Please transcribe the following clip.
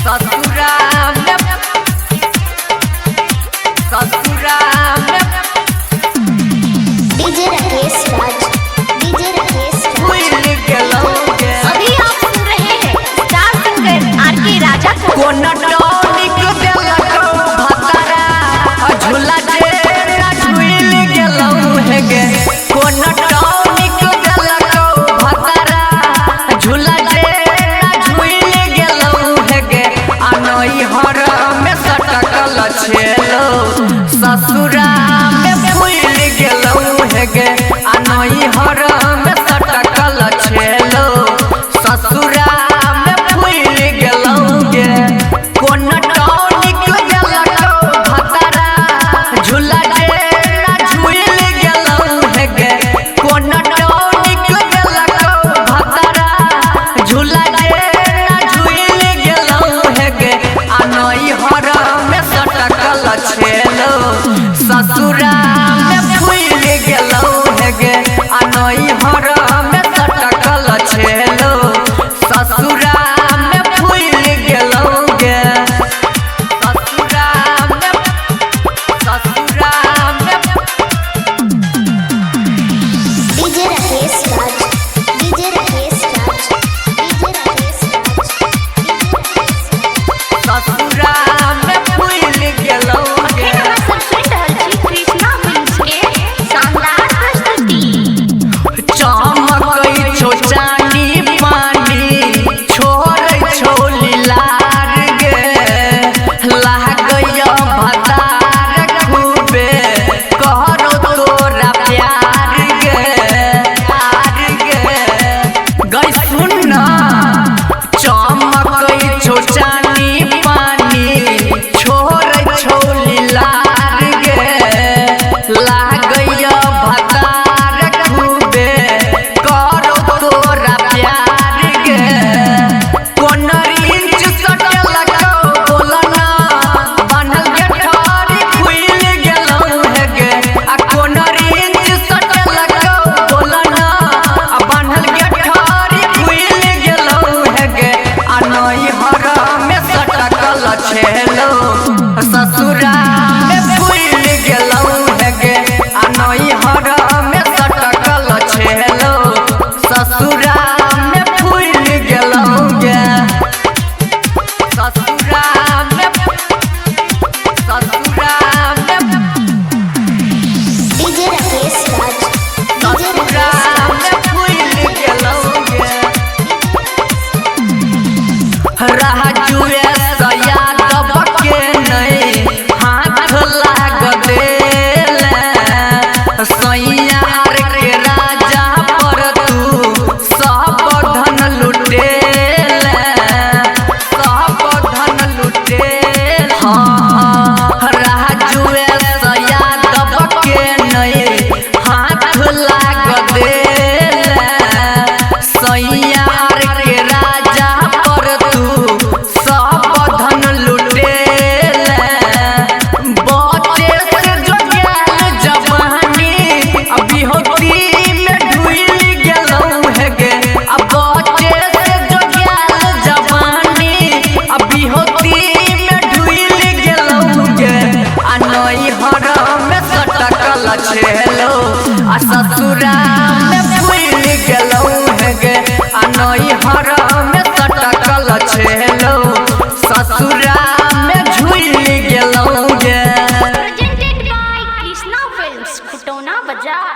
ससुरा में डीजे राकेश राज, डीजे राकेश राज। भूल गेलौगे। अभी आप सुन रहे हैं स्टार सिंगर आरके राजा को। कोन टॉनिक देलकौ भतरा झूला जे ना झूल गेलौ हे गे। कोन टॉनिक देलकौ भतरा झूला जे ना झूल गेलौ हे गे। अनई हर में सटकल छेलो ससुरा में भूल गेलौ हे गे। अनई हर में सटकल छेलो ससुरा में भूल गेलौ गे। कोन टॉनिक देलकौ भतरा झूला जे ना झूल गेलौ हे गे। कोन टॉनिक देलकौ भतरा झूला जे ना झूल गेलौ हे गे। अनई हर में सटकल छेलो ससुरा में भूल गेलौ हे गे। अनई हर में सटकल छेलो ससुरा में भूल गेलौ गे। ससुरा में डीजे राकेश राज, डीजे राकेश राज, डीजे राकेश राज। ससुरा में भूल गेलौ गे। कृष्णा फिल्म्स के शानदार प्रस्तुति। चमकै छौ चानी पानी छोड़ै छौ लीलार गे। लागैय भतार खूबे कहरो तोरा प्यार गे। गै सुन न चमकै छौ चानी पानी छोड़ै छौ लीलार गे। लागैय भतार खूबे करो तोरा प्यार गे। कोन इंच सटलकौ बोलना बनल गेठारी खुल गेलौ हे गे। आ कोन इंच सटलकौ बोलना बनल गेठारी खुल गेलौ हे गे। अनई हर में सटकल छेलो ससुरा में भूल गेलौ हे गे। अनई हर में सटकल छेलो ससुरा में भूल गेलौ गे। ससुरा में डीजे राकेश राज, डीजे ससुरा राकेश में राज। भूल गेलौ गे। राजुए यादव के नहीं हाथ लाग देले। सैया के राजा पर तू सब धन लुटेले। हाँ राजुए यादव के नहीं हाथ लाग देले। सैया के राजा पर तू सब धन लुटेले। बचे से जोगाल जवानी अभी होती में ढुल गेलौ हे गे। अब बचे से जोगाल जवानी अभी होती में ढुल गेलौ गे। अनई हर में सटकल छेलो आ ससुरा में भूल गेलौ हे गे। अनई हर में सटकल छेलो ससुरा में झूल गेलौ गे। Presented by Krishna films, Khutauna बाजार।